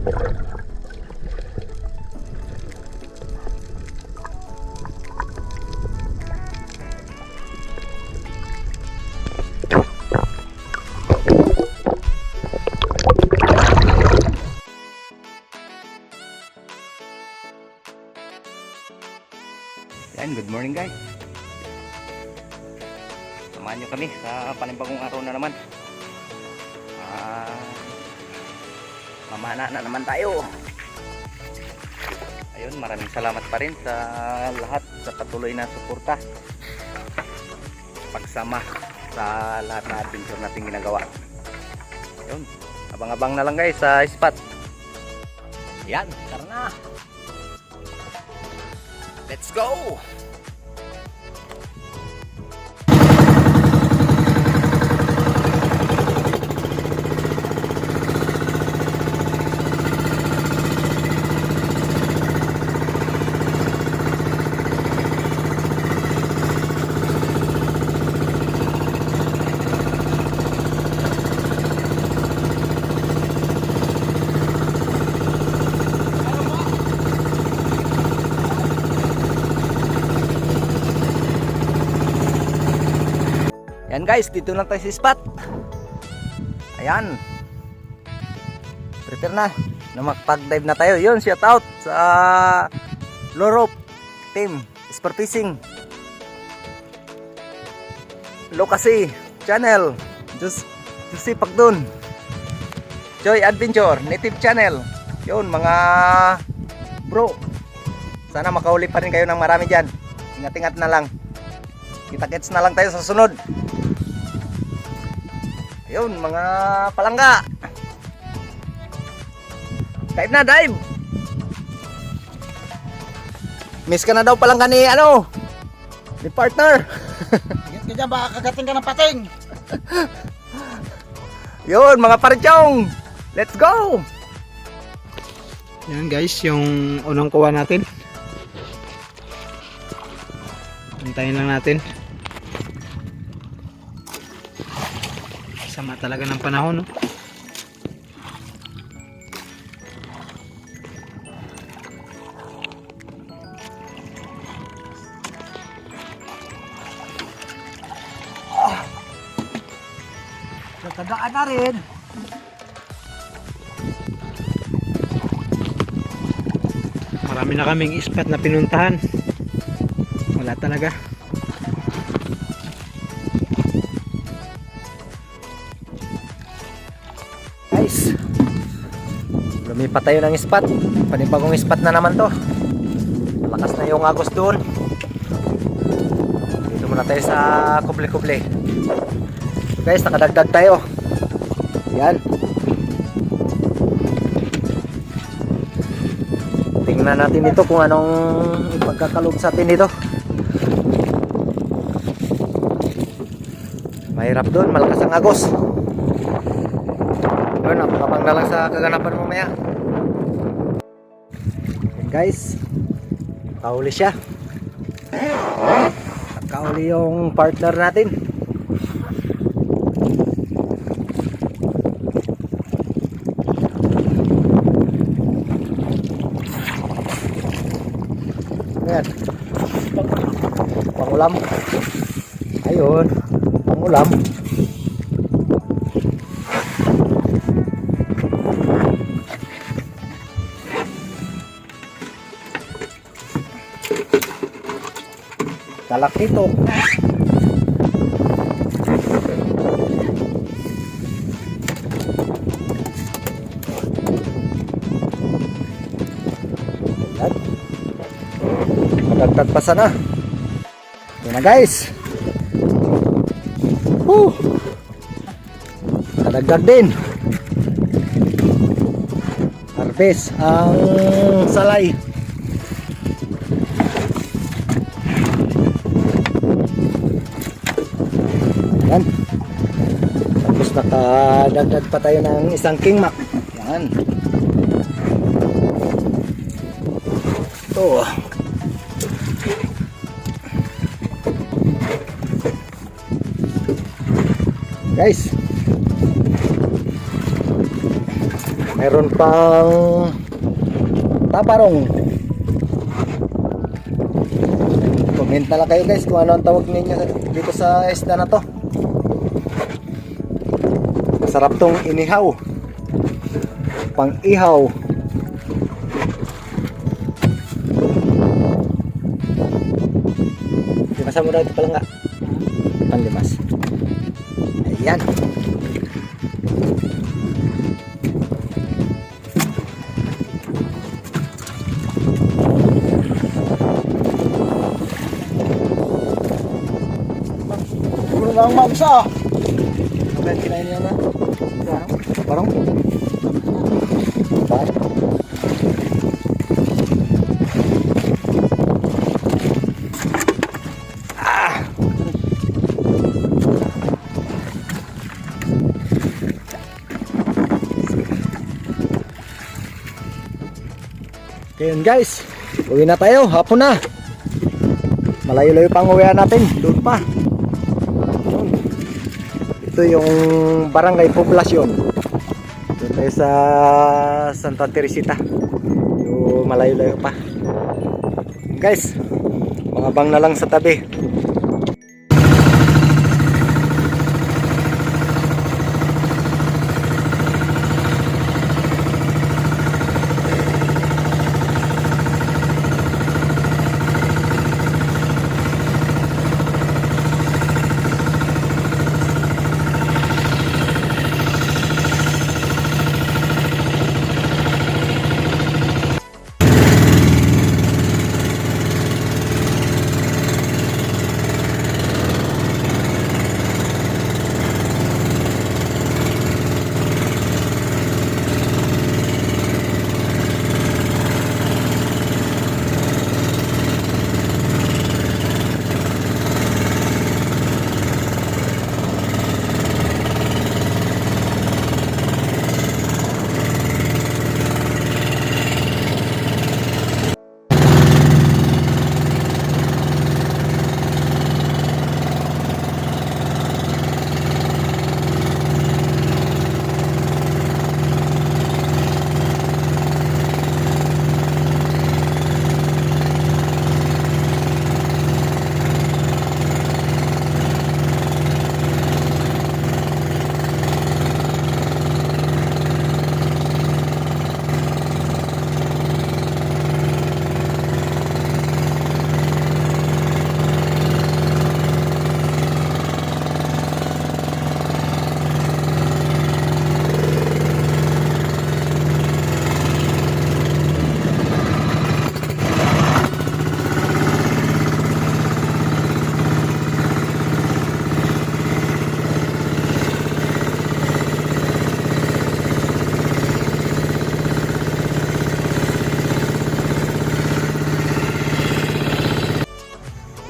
Yan, good morning guys. Samahan nyo kami sa panibagong araw na naman. Mamana na naman tayo. Ayun, maraming salamat pa rin sa lahat sa patuloy na suporta, pagsama sa lahat na adventure natin ginagawa. Ayun, abang-abang na lang guys sa spot. Yan, tara na. Let's go! Yan guys, dito lang tayo sa spot. Ayan, prepare na magpag-dive na tayo. Yun, shout out sa Lorop team, Sport Fishing, Lokasi channel, Josie Pagdun, Joy Adventure Native channel. Yun mga bro, sana makahuli pa rin kayo ng marami dyan. Ingat-ingat na lang, kita-kits na lang tayo sa sunod. Yun mga palangga, dive na, dive. Miss ka na daw palangga ni ni partner. Ingat ka dyan, baka kagating ka ng pating. Yun mga parchong, let's go. Yan guys, yung unang kuha natin. Hintayin lang natin. Sama talaga ng panahon, no? Nagtagaan na rin. Marami na kaming spot na pinuntahan. Wala talaga. Guys, lumipat tayo ng spot. Panibagong spot na naman to. Malakas na yung agos doon. Dito muna tayo sa kuble-kuble. Guys, nakadagdag tayo. Yan. Tingnan natin dito kung anong pagkakalob sa atin dito. Mahirap doon, malakas ang agos. Yun, napakabang na lang sa kaganapan mamaya. Yan guys, nakahuli siya. Nakahuli yung partner natin. Ayan, pangulam. Ayun, pangulam. Talakito. Madagdag pa sana. Yan na guys. Kadagdag din. Harvest ang salay. Yan. Tapos nakadagdag pa tayo ng isang king mac. Yan. Ito. Guys. Meron pang taparong. Comment na lang kayo guys kung ano ang tawag ninyo dito sa isda na to. Masarap tong inihaw, pang ihaw. Limasan mo daw ito pala nga. Panlimas. Ayan. Puro na ang magsa. Apa yang kinain niya na? Parang? Bye. Okay yun guys, uwi na tayo, hapon na. Malayo-layo pang uwihan natin, doon pa. Yun. Ito yung barangay poblasyon. Doon tayo sa Santa Teresita. So malayo-layo pa. Guys, mga bang na lang sa tabi.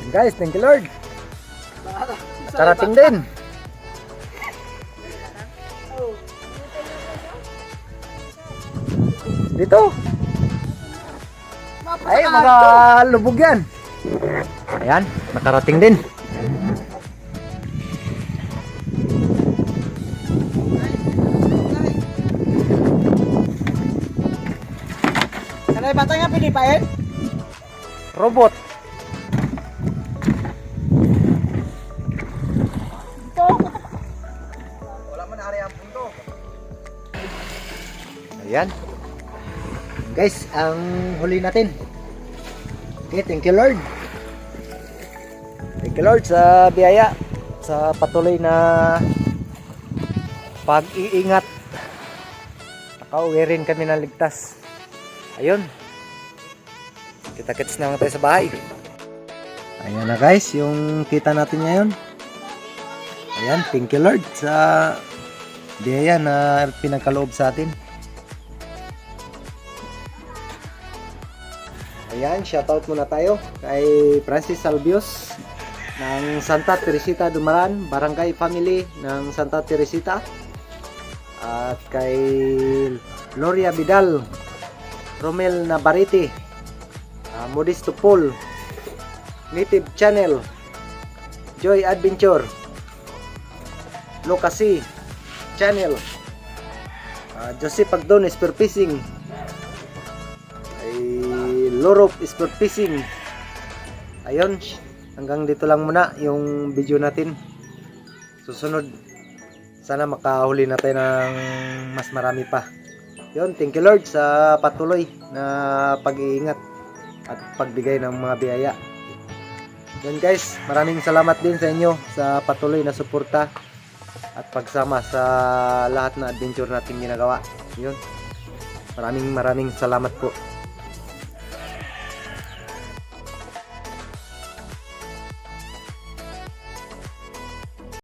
Guys, thank you Lord. Karating din. Dito. Ay, mga lubog yan. Ayan, nakarating din. Sanay bata nga pinipain? Robot. Wala man hari ang punto. Ayan. Guys, ang huli natin. Okay, thank you Lord. Thank you Lord sa biyaya, sa patuloy na pag-iingat. Nakauwi rin kami ng ligtas. Ayun. Kita-kits na lang tayo sa bahay. Ayan na guys, yung kita natin ngayon. Ayan, thank you Lord sa biyaya na pinagkaloob sa atin. Ayan, shoutout muna tayo kay Francis Salvios ng Santa Teresita Dumaran, Barangay Family ng Santa Teresita, at kay Gloria Vidal, Romel Navarrete, Modesto Paul, Native Channel, Joy Adventure, Lucas Channel, Jose Pagdon Spear Fishing, ay Lorop Spear Fishing. Ayun, hanggang dito lang muna yung video natin. Susunod, sana makahuli na tayo ng mas marami pa. Yun, thank you Lord sa patuloy na pag-iingat at pagbigay ng mga biyaya. Yun guys, maraming salamat din sa inyo sa patuloy na suporta at pagsama sa lahat na adventure natin ginagawa. Yun, maraming salamat po.